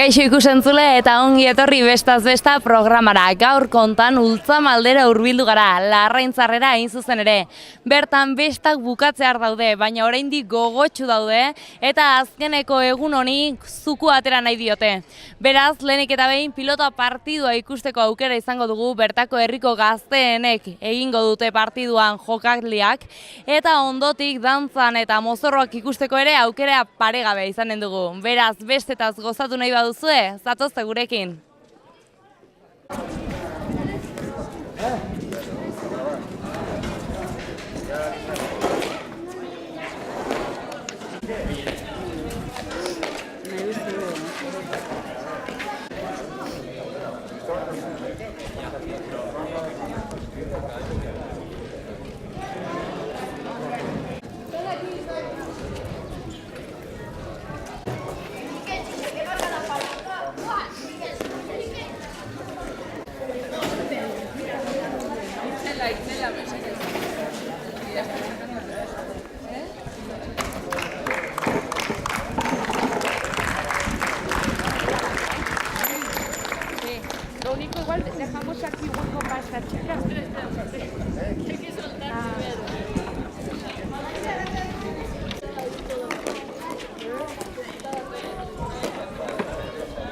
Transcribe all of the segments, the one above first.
Kaixo ikusentzule eta ongi etorri bestaz besta programara. Gaur kontan Ultzamaldera hurbildu gara, Larraintzarrera hain zuzen ere. Bertan bestak bukatzear daude, baina oraindik gogotsu daude eta azkeneko egun honi zuku atera nahi diote. Beraz, lehenik eta behin pilota partidua ikusteko aukera izango dugu, bertako herriko gazteenek egingo dute partiduan jokaldiak eta ondotik dantzan eta mozorroak ikusteko ere aukera paregabe izanen dugu. Beraz, bestetaz gozatu nahi baduzue, zatozte gurekin. Lo único, igual dejamos aquí hueco para esta chica. Hay que soltar primero.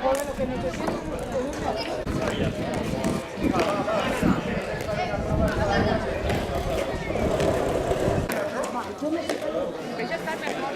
Lo que necesito es estar mejor.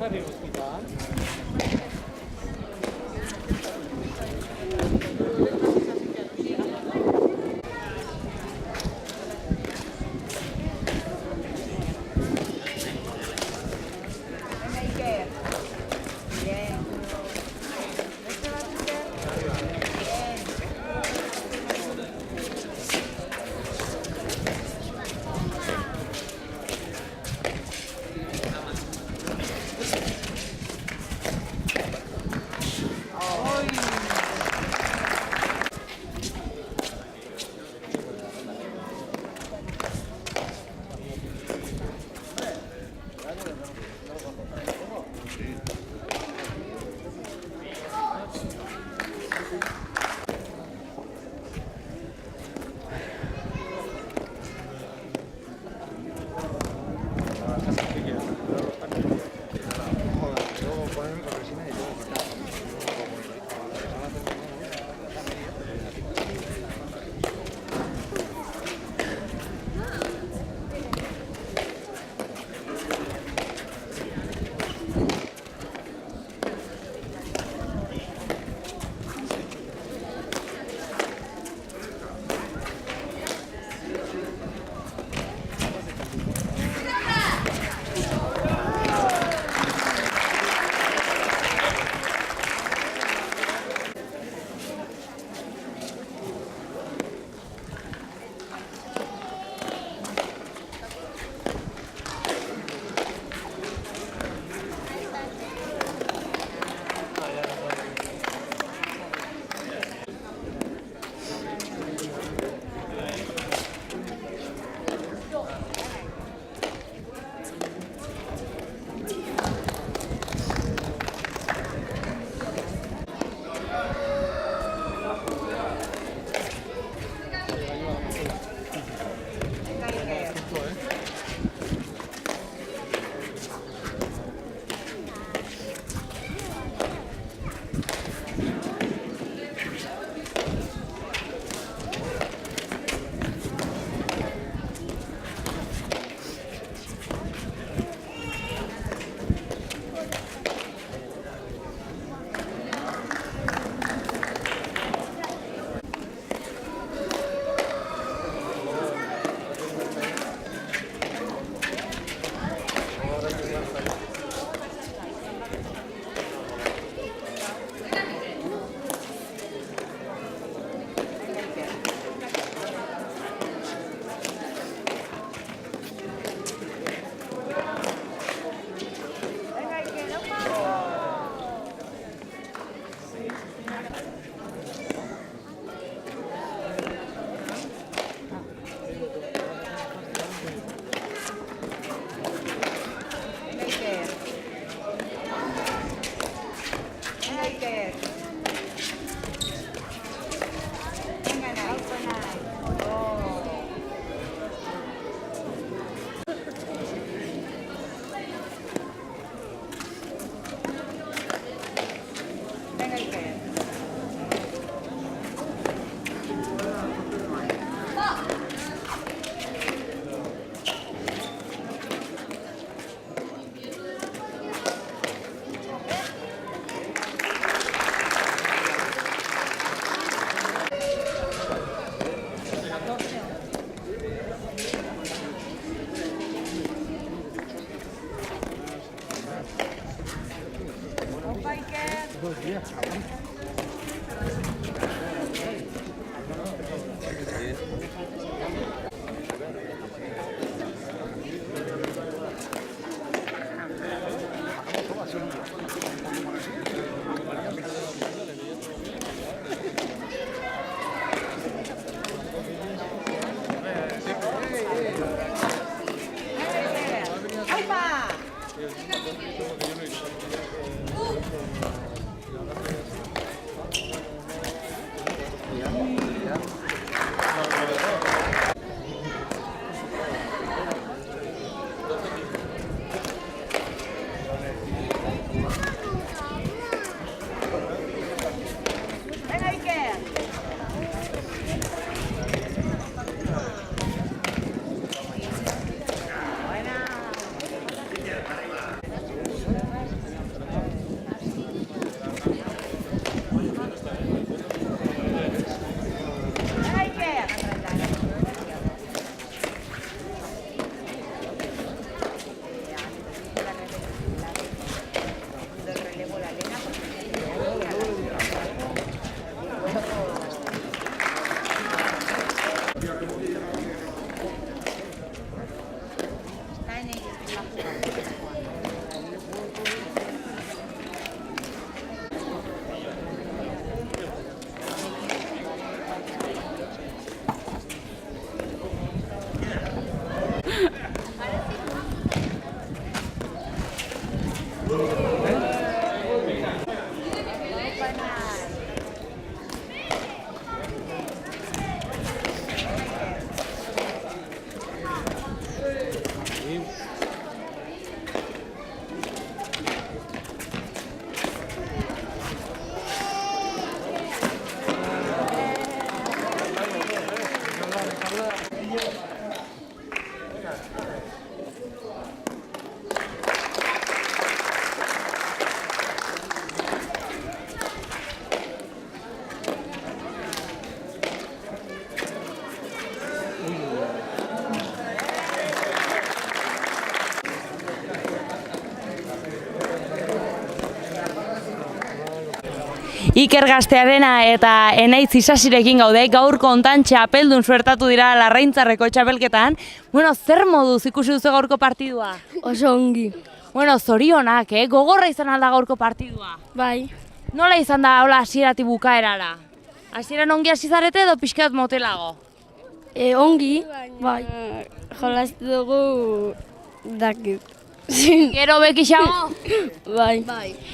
Ferry Hospital. ¡Aupa! Iker Gaztearena eta Enaitz Isasirekin gaude, gaur kontan txapeldun suertatu dira Larraintzarreko txapelketan. Bueno, zer moduz ikusi duzu gaurko partidua? Oso ongi. Bueno, zorionak, gogorra izan alda gaurko partidua. Bai. Nola izan da hola hasieratik bukaerara? Hasieran ongi hasi zarete edo pixkat motelago? Ongi, bai. Jolastu dugu dakit. Gero bekixago? Bai.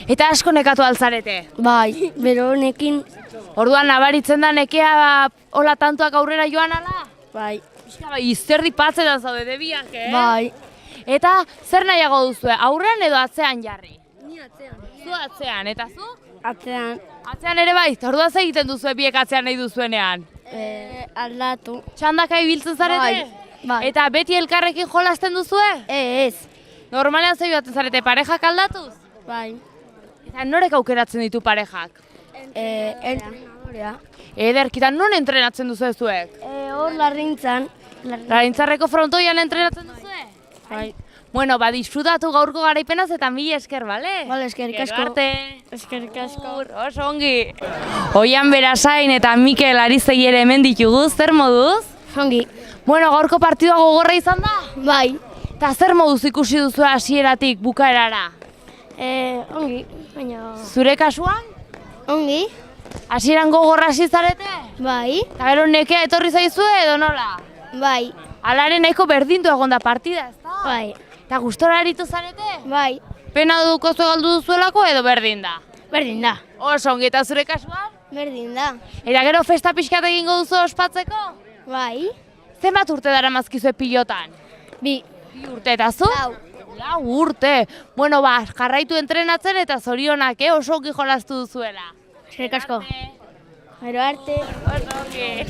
Eta asko nekatu altzarete? Bai, bero honekin, Orduan nabaritzen da nekea hola tantuak aurrera joan ala? bai. Izerdi patzetan zaude debiak, Bai. Eta zer nahiago duzue, aurrean edo atzean jarri? Ni atzean. Zu atzean, eta zu? Atzean. Atzean ere bai, orduan zer egiten duzue biek atzean nahi duzuenean? Aldatu. Txandaka ibiltzen zarete? Bai. Eta beti elkarrekin jolasten duzue? Ez. Normalean zer joaten zarete, parejak aldatuz? Bai. Eta norek aukeratzen ditu parejak? Entrenadorea. Ederkitan non entrenatzen duzu zuek? Hor Larraintzan. Larraintzarreko frontoian entrenatzen duzue? Bai. Bueno, disfrutatu gaurko garaipenaz eta mila esker, bale? Bale, eskerrik asko. Gero arte. Eskerrik asko. Oso ongi. Oian Berasain eta Mikel Arizegi ere hemen ditugu, zer moduz? Ongi. Bueno, gaurko partidua gogorra izan da? Bai. Eta zer moduz ikusi duzu hasieratik bukaerara? Ongi. Baina... Zure kasuan? Ongi. Hasieran gogorra hasi zarete? Bai. Eta gero nekea etorri zaizue edo nola? Bai. Alaren nahiko berdintu egon da partida, ezta? Bai. Eta gustora aritu zarete? Bai. Pena dukozu galdu duzuelako edo berdin da? Berdin da. Oso ongi, eta zure kasuan? Berdin da. Eta gero festa pixkat egingo duzu ospatzeko? Bai. Zenbat urte dara mazkizue pilotan? Bi. 2 urte eta zu? 4 urte. Bueno, jarraitu entrenatzen eta zorionak, oso ongi jolastu duzuela. Eskerrik asko. Gero arte. Oso ongi.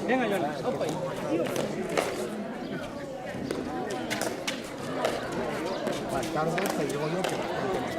Venga, Johnny. Opa. Bastardo, te digo yo que bastante más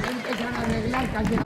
que empiezan a arreglar casi.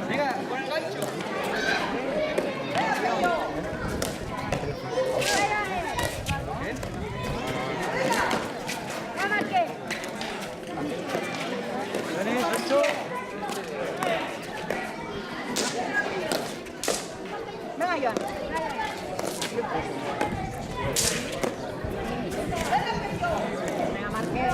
Venga, con el gancho. Venga, Joan. Venga, Marqués.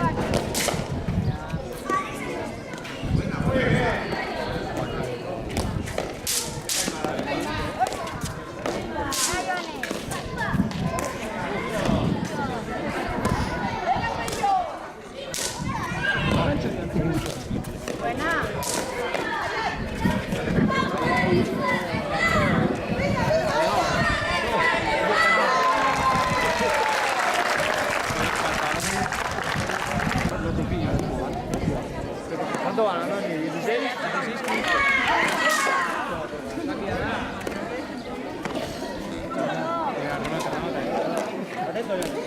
Buena. ¿Cuánto van? ¿No? ¿16? 16. Atento, Johnny.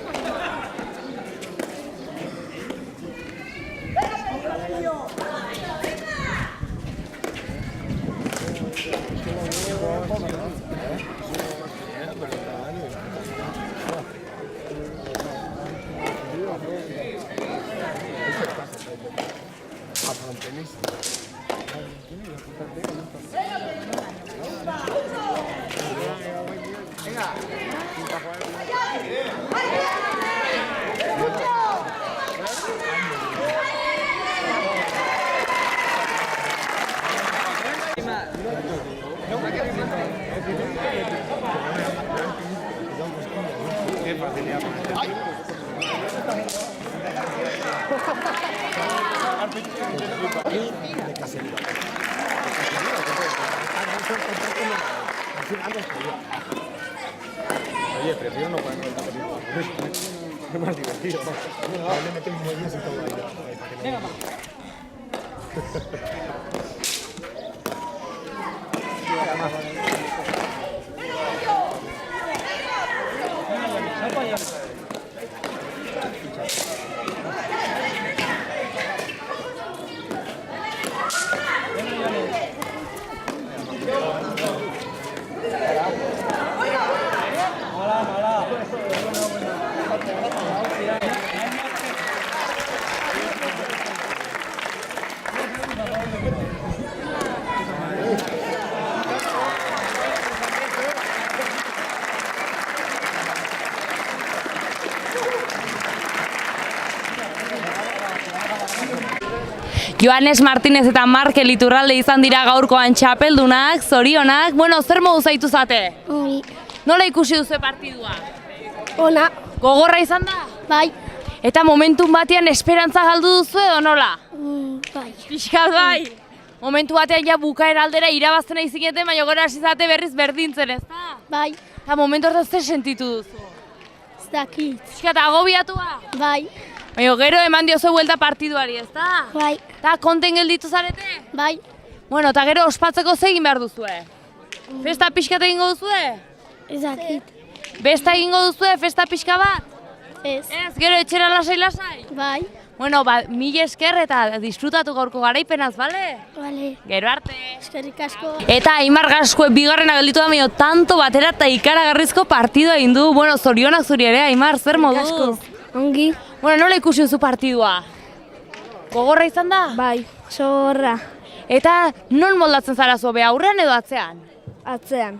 Así ando jodido. Oye, prefiero no ponerlo en la película. Es más divertido. Le metemos muebles y todo ahí. Venga, va. Joanes Martinez eta Markel Iturralde izan dira gaurkoan txapeldunak, zorionak. Bueno, zer modu zaitu zate? Ongi. Nola ikusi duzu partidua? Ona. Gogorra izan da? Bai. Eta momentun batean esperantza galdu duzu edo nola? Bai. Pixkat bai. Momentu batean ja bukaera aldera irabazten nahi zineten, baina gora hasi zate berriz berdintzen, ezta? Bai. Eta momentu hortaz zer sentitu duzu? Ez dakit. Pixkat agobiatua? Bai. Baina gero eman diozu buelta partiduari, ezta? Bai. Eta konten gelditu zarete? Bai. Bueno, eta gero ospatzeko ze egin behar duzue? Festa pixkat egingo duzue? Ez dakit. Besta egingo duzue, festa pixka bat? Ez. Ez, gero etxera lasai-lasai? Bai. Bueno, mila esker eta disfrutatu gaurko garaipenaz, bale? Bale. Gero arte. Eskerrik asko. Eta Aimar Gaskue bigarrena gelditu da medio tanto batera eta ikaragarrizko partidua egin du. Bueno, zorionak zuri ere, Aimar, zer moduz? Ongi. Bueno, nola ikusi duzu partidua? Gogorra izan da? Bai. Zorra. Eta non moldatzen zara zu, aurrean edo atzean? Atzean.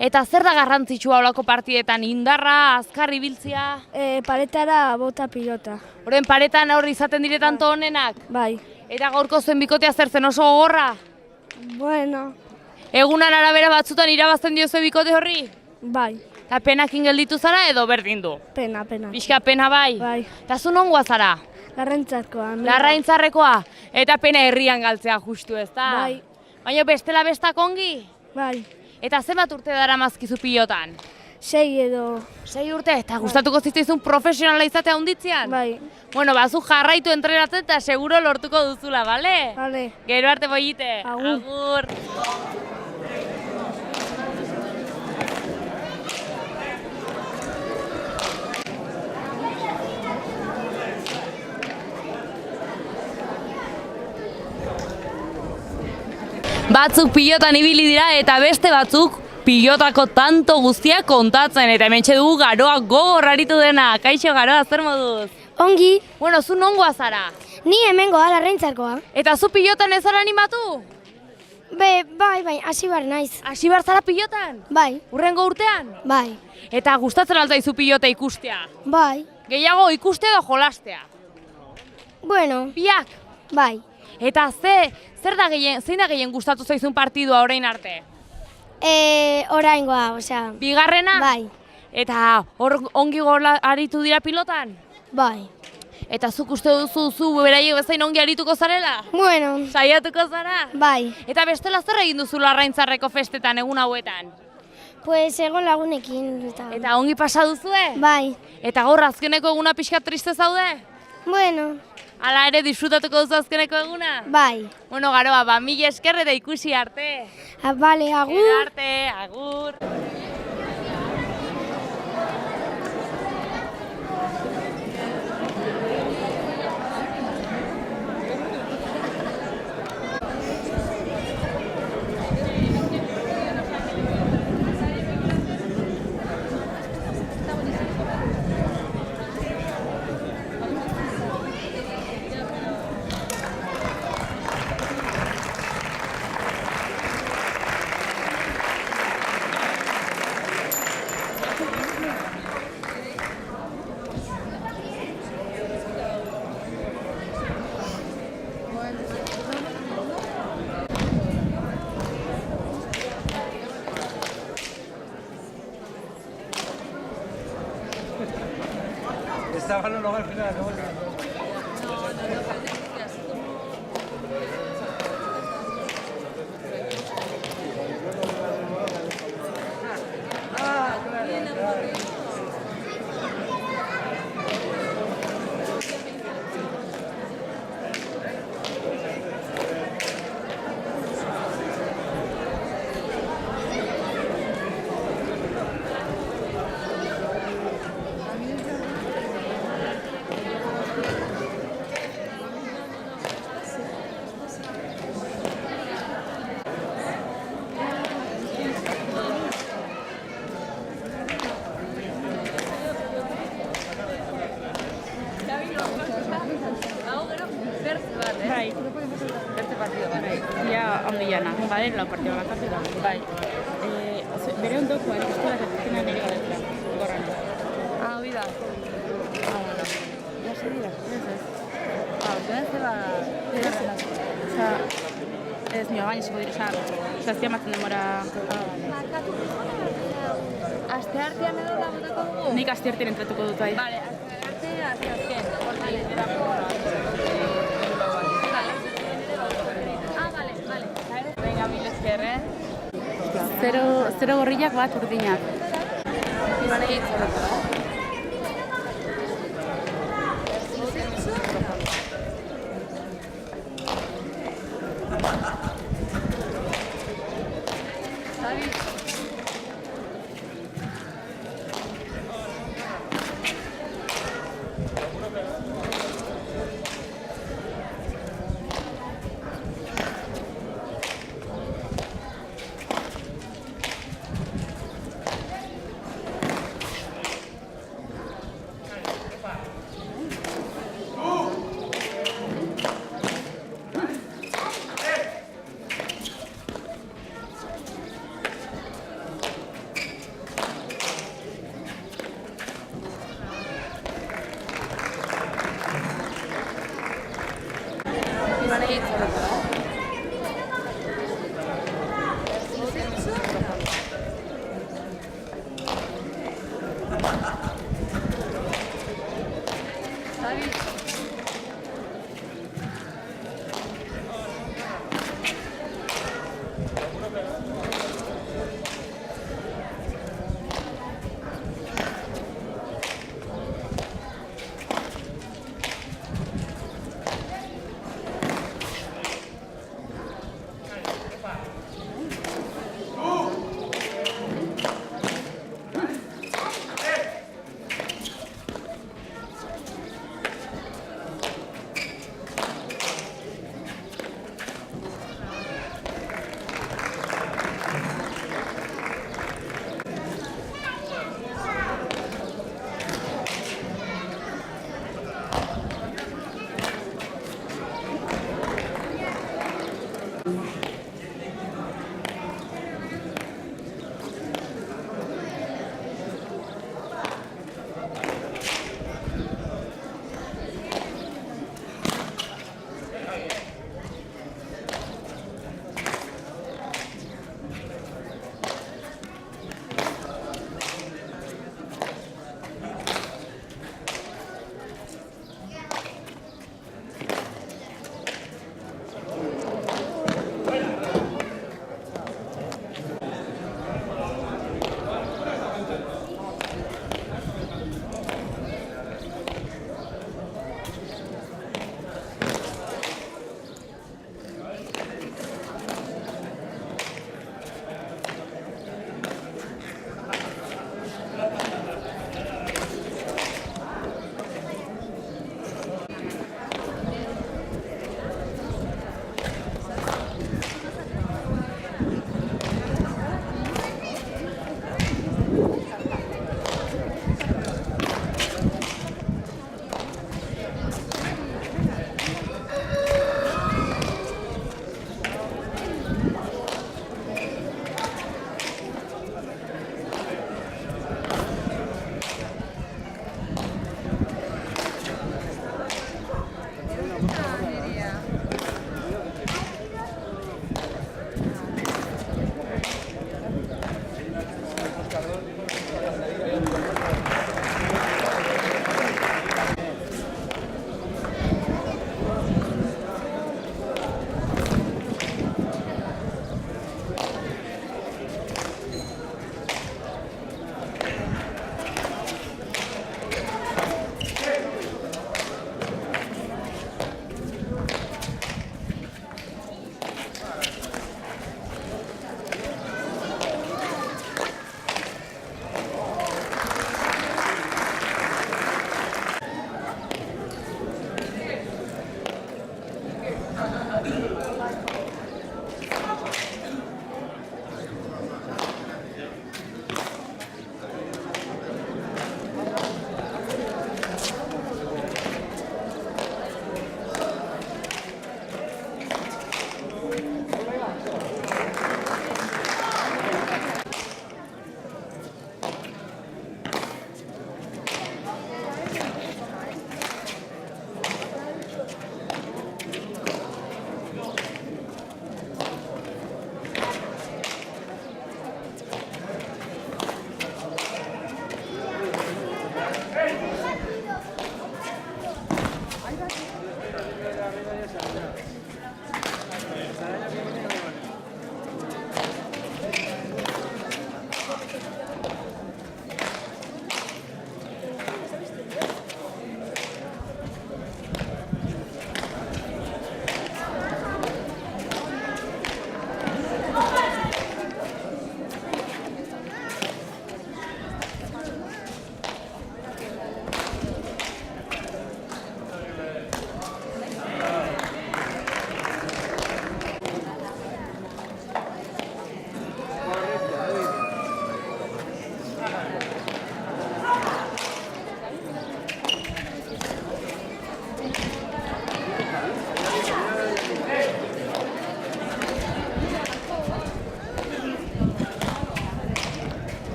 Eta zer da garrantzitsua olako partidetan? Indarra, azkar ibiltzia? Paretara bota pilota. Horren paretan aurri izaten dire tanto honenak? Bai. Eta gaurko zuen bikotea zer zen oso gogorra? Bueno. Egunan arabera batzutan irabazten diozu bikote horri? Bai. Eta penakin gelditu zara edo berdin du? Pena, pena. Pixka pena bai? Bai. Eta zu nongoa zara? Larraintzarkoa. Larraintzarrekoa? Eta pena herrian galtzea justu, ezta? Bai. Baina bestela bestak ongi? Bai. Eta zenbat urte dara mazkizu pilotan? 6 edo. 6 urte, eta gustatuko zitzaizun profesionala izatea hunditzean? Bai. Bueno, bazu jarraitu entrenatzen eta seguro lortuko duzula, bale? Bale. Gero arte bollite. Agur. Agur. Batzuk pilotan ibili dira eta beste batzuk pilotako tanto guztiak kontatzen. Eta hementxe dugu Garoa gogor aritu dena. Kaixo Garoa, zer moduz? Ongi. Bueno, zu nongoa zara? Ni hemengoa Larraintzarkoa. Eta zu pilotan ez zara animatu? Bai, hasi bar naiz. Hasi behar zara pilotan? Bai. Urrengo urtean? Bai. Eta gustatzen altzaizu pilota ikustea? Bai. Gehiago ikustea edo jolastea? Bueno, Biak? bai. Eta zein da gehien gustatu zaizun partidua orain arte? Oraingoa, osea. Bigarrena? Bai. Eta hor ongi aritu dira pilotan? Bai. Eta zuk uste duzu zu beraiek bezain ongi arituko zarela? Bueno, Saiatuko zara? bai. Eta bestela zer egin duzu Larraintzarreko festetan egun hauetan? Pues egon lagunekin Eta ongi pasa duzue? Bai. Eta gaur azkeneko eguna pixka triste zaude? Bueno, Hala ere disfrutatuko duzu azkeneko eguna? bai. Bueno, Garoa, mila esker eta ikusi arte. Bale, agur. Gero arte, agur. Estaban luego al final, ¿no? partida bakartu da. Bai. Bere ondokoa eskola zertzen nire galetra. Gorran. Hoi da. Bueno. Ja se dira. Ez nio, baina ziko dira, zaztia matzen demora... Aste artean edo da botako dugu? Nik aste artean entratuko dut bai. Vale, aste azken. Vale. Venga, mil esker, Zero gorriak bat urdinak. Iban egitzen.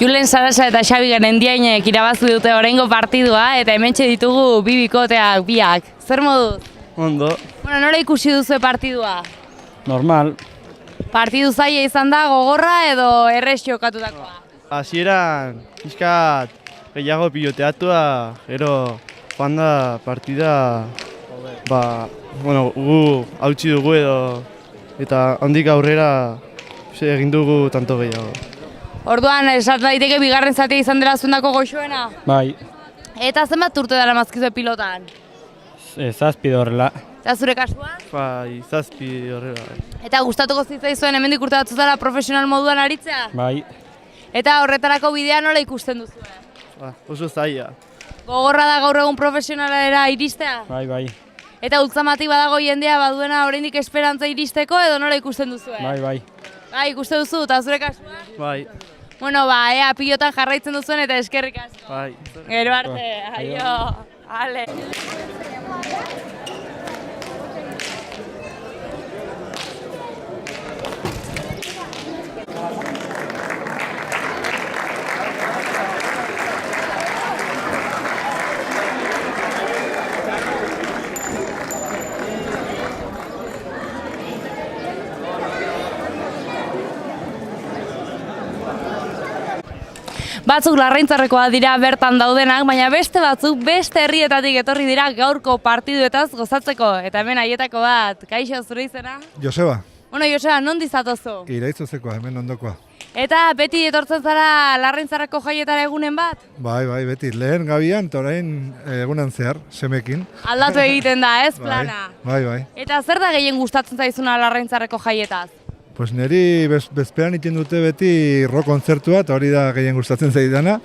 Julen Sarasa eta Xabi Gerendiainek irabazi dute oraingo partidua eta hementxe ditugu bi bikoteak biak. Zer moduz? Ondo, Bueno, nola ikusi duzu partidua? normal. Partidu zaila izan da gogorra edo errez jokatutakoa? Hasieran pixkat gehiago piloteatua, gero joan da partida, gu hautsi dugu eta handik aurrera egin dugu tanto gehiago. Orduan, esat daiteke bigarren zatia izan dela zuendako goxoena? Bai, Eta zenbat urte dara mazkizue pilotan? zazpi horrela. Eta zure kasuan? Bai, zazpi horrela. Eta gustatuko zitzaizuen hemendik urte batzutara profesional moduan aritzea? Bai, Eta horretarako bidea nola ikusten duzue? Oso zaila. Gogorra da gaur egun profesionalera iristea? bai. Eta ultzamatik badago jendea baduena oraindik esperantza iristeko edo nola ikusten duzue? Bai. Bai, ikuste duzu, eta zure kasuan? Bai, Bueno, ea pilotan jarraitzen duzuen eta eskerrik asko. bai. Gero arte, aio. Ale. Batzuk Larraintzarrekoa dira bertan daudenak, baina beste batzuk beste herrietatik etorri dira gaurko partiduetaz gozatzeko. Eta hemen haietako bat, kaixo zure izena? Joseba, Bueno, Joseba, nondi zatozu? iraitzuzekoa, hemen ondokoa. Eta beti etortzen zara Larraintzarreko jaietara egunen bat? Bai, beti, lehen gabian, eta orain egunan zehar, semekin. Aldatu egiten da, ez plana? Bai. Eta zer da gehien gustatzen zaizuna Larraintzarreko jaietaz? Pues niri bezperan iten dute beti rock kontzertua, eta hori da gehien gustatzen zaidana.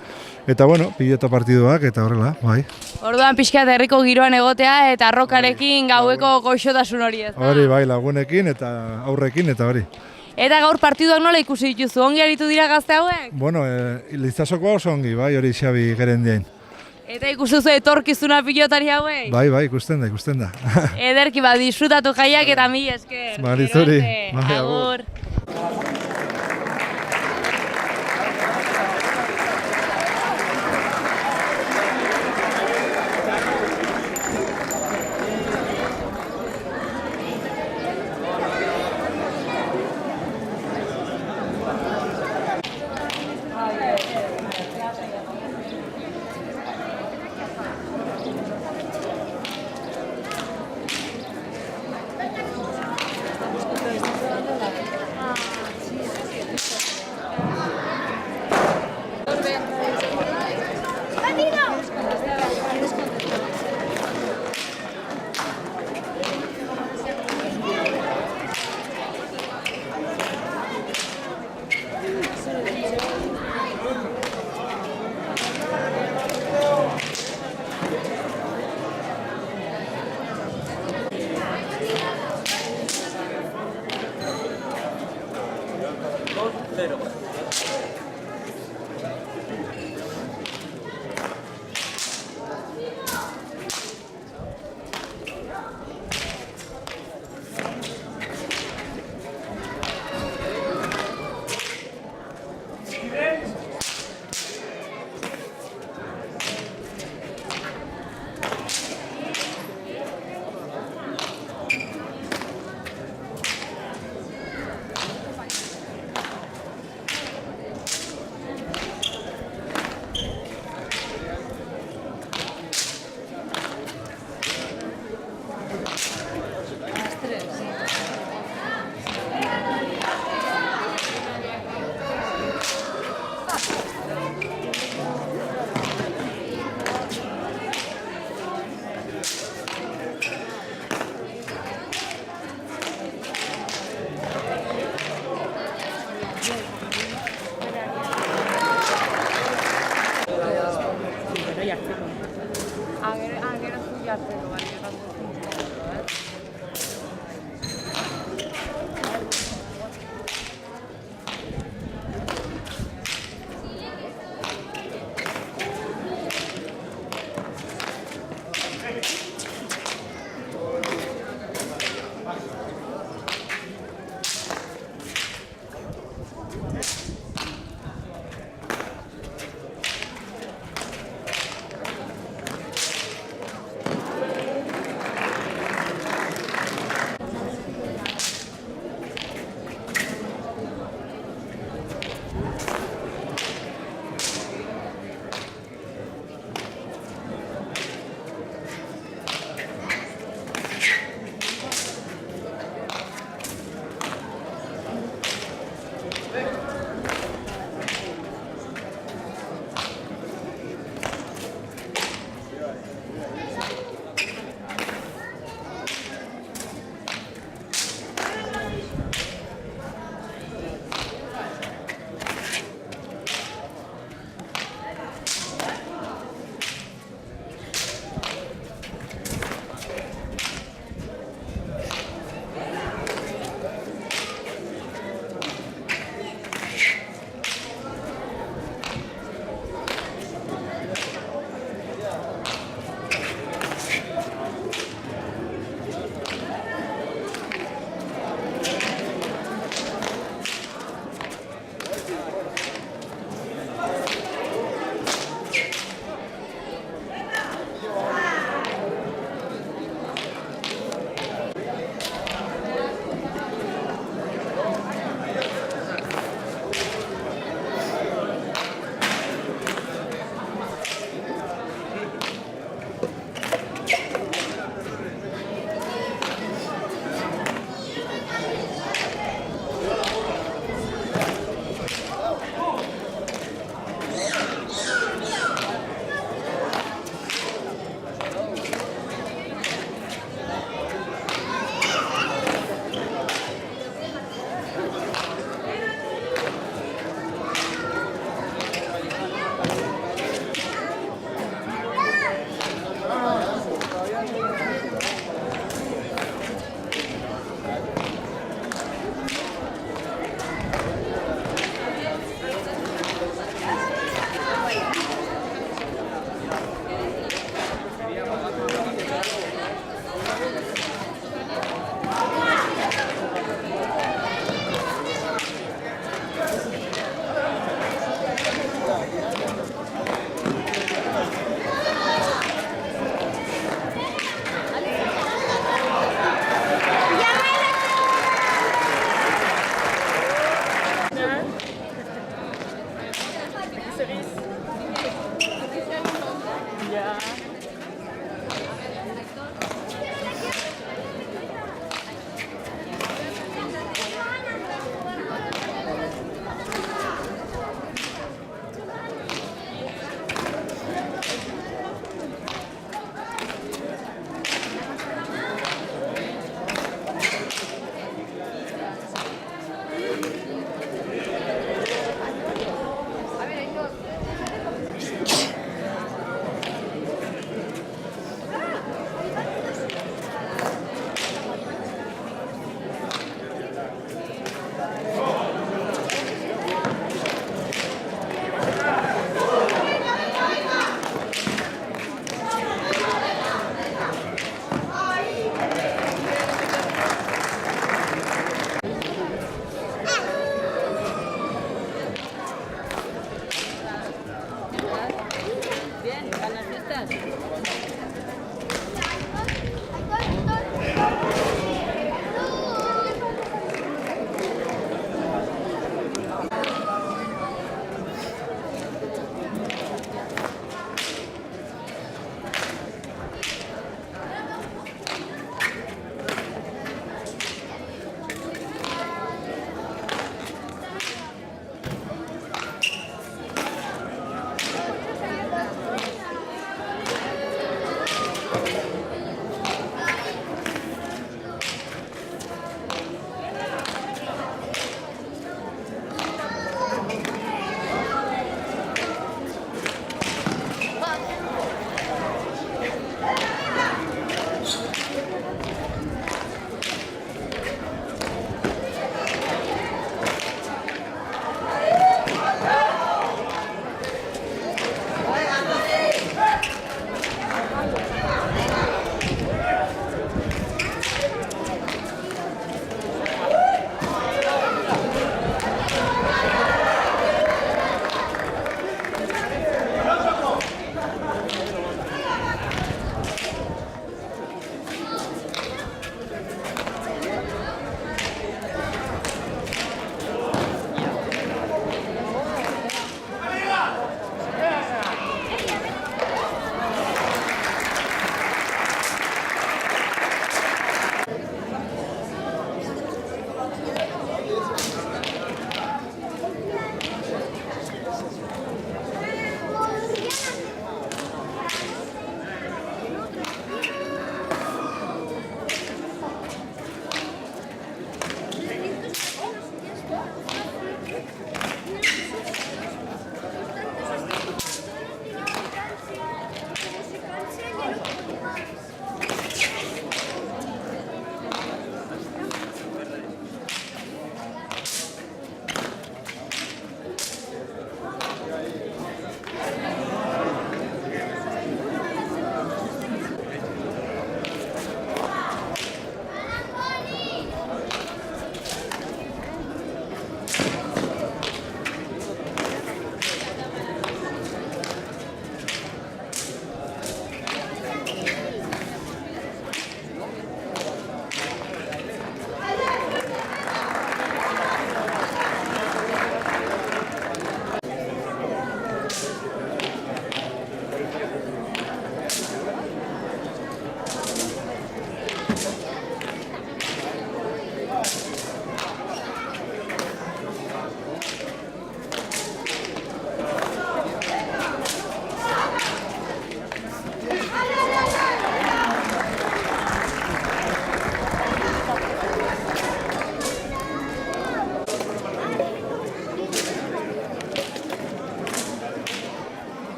Eta bueno, pilota partiduak, eta horrela, bai. Orduan pixkat herriko giroan egotea eta rokarekin gaueko goxotasun hori ez da? Hori bai, lagunekin eta aurrekin, eta hori. Eta gaur partiduak nola ikusi dituzu? Ongi aritu dira gazte hauek? Bueno, Lizasokoa oso ongi, bai, hori Xabi Gerendiain. Eta ikusi duzu etorkizuna pilotari hauek? Bai, ikusten da. Ederki bat disfrutatu jaiak eta mila esker. Bari zuri. Gero arte. Bai, Agur.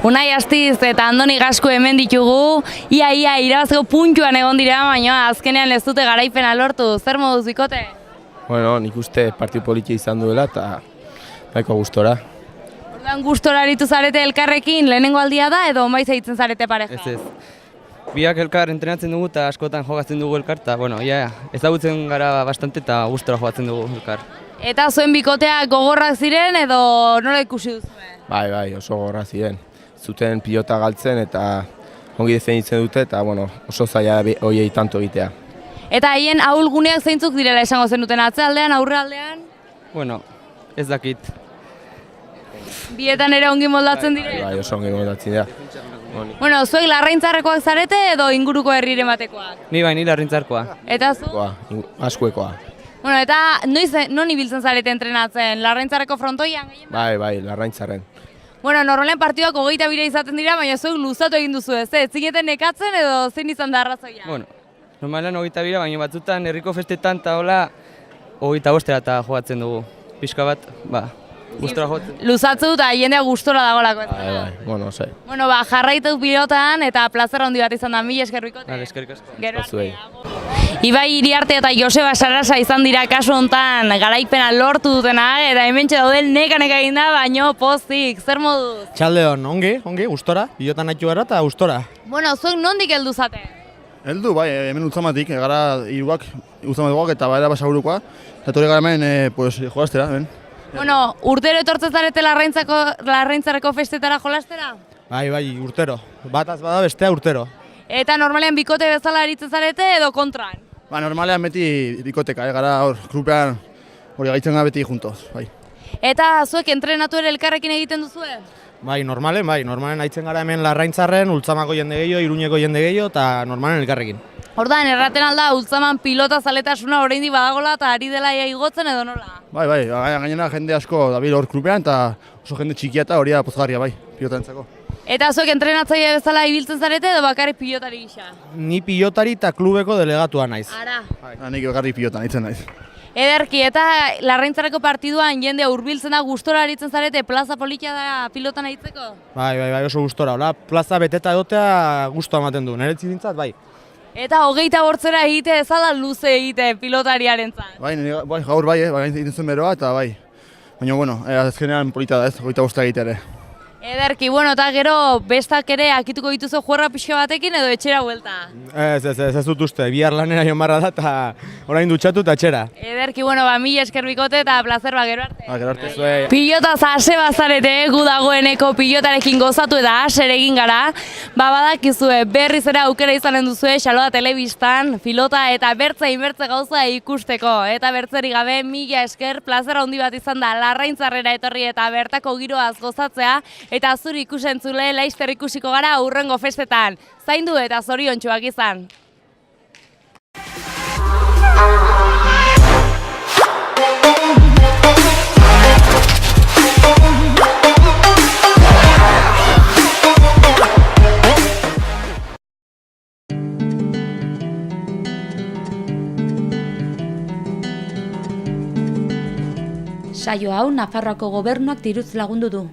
Unai Astiz eta Andoni Gasku hemen ditugu, ia irabazteko puntuan egon dira, baina azkenean ez dute garaipena lortu. Zer moduz bikote? Bueno, nik uste partidu politia izan duela eta nahiko gustora. Orduan gustora aritu zarete elkarrekin, lehenengo aldia da edo maiz egiten zarete pareja? Ez. Biak elkar entrenatzen dugu eta askotan jogatzen dugu elkar, eta bueno, ezagutzen gara bastante eta gustora jogatzen dugu elkar. Eta zuen bikotea gogorrak ziren edo nola ikusi duzu? Bai, oso gogorra ziren. Zuten pilota galtzen eta ongi defenditzen dute eta bueno, oso zaila hoiei tanto egitea. Eta haien ahulguneak zeintzuk direla esango zenuten, atzealdean, aurrealdean? Bueno, ez dakit. Bietan ere ongi moldatzen dire? Bai, oso ongi moldatzen dira. Bueno, zuek Larraintzarrekoak zarete edo inguruko herriren batekoak? Ni Larraintzarkoa. Eta zu? Askuekoa. Bueno, eta non ibiltzen zarete entrenatzen? Larraintzarreko frontoian gehien? Bai, Larraintzarren. Bueno, normalen partiduak 22 izaten dira, baina zuek luzatu egin duzu ez zineten nekatzen edo zein izan da arrazoia? Bueno, normalean 22, baina batzutan herriko festetan eta hola 25 eta jogatzen dugu. Pixka bat, gustora jogatzen. Luzatzu eta jendea gustora dagolako ez? Bai, bueno, sei. Bueno, jarraitu pilotan eta plazer handi bat izan da, mila esker bikote. Eskerrik asko. Gero arte. Ibai Iriarte eta Joseba Sarasa izan dira kasu hontan garaipena lortu dutena eta hementxe daudel neka egin da, baino pozik, zer moduz? Txaldeon, ongi, gustora, pilotan nahitu gara eta gustora. Bueno, zuek nondik heldu zate? Heldu, bai, hemen Ultzamatik, gara hiruak, Ultzamatik eta baera basaburukoa, eta torri gara hemen, jolastera, hemen. Bueno, urtero etortzen zarete Larraintzarreko festetara jolastera? Bai, urtero. Bataz bada bestea urtero. Eta normalean bikote bezala aritzen zarete edo kontran? Normalean beti bikoteka, gara hor, grupean hori gaitzen gara beti juntos, bai. Eta zuek entrenatu ere elkarrekin egiten duzue? Normalen haitzen gara hemen Larraintzarren, Ultzamako jende gehiago, Iruñeko jende gehiago eta normalen elkarrekin. Ordan erraten alda Ultzaman pilota zaletasuna oraindik badagola eta ari dela igotzen edo nola? Bai, gainera jende asko dabil hor grupean eta oso jende txikia eta hori da pozgarria bai, pilotarentzako. Eta zuek entrenatzaile bezala ibiltzen zarete edo bakarrik pilotari gisa? Ni pilotari eta klubeko delegatua naiz. Ara. Nik bakarrik pilotan itzen naiz. Ederki, eta Larraintzarreko partiduan jende hurbiltzen da gustora aritzen zarete plaza politia da pilotan aitzeko? Bai, oso gustora. Hola, plaza beteta edotea gustoa ematen du, niretzat dintzat, bai. Eta 28 egite ezala luze egite pilotariarentzat? Bai, gaur bai, egiten zuen beroa eta bai. Baina, bueno, azkenean polita da ez, 25 egitea ere. Ederki, bueno, eta gero bestak ere akituko dituzu juerra pixka batekin edo etxera buelta? Ez dut uste, bihar lanera joan barra da eta orain dutxatu eta etxera. Ederki, bueno, mila esker bikote eta plazer gero arte. Gero arte zuei. Pilotaz ase bazarete, gu dagoeneko pilotarekin gozatu eta aser egin gara. Badakizue berriz ere aukera izanen duzue Xaloa Telebistan, pilota eta bertze gauza ikusteko. Eta bertzeri gabe mila esker, plazer handi bat izan da Larraintzarrera etorri eta bertako giroaz gozatzea. Eta zuri ikusentzule laizter ikusiko gara hurrengo festetan. Zaindu eta zoriontsuak izan. Saio hau Nafarroako gobernuak diruz lagundu du.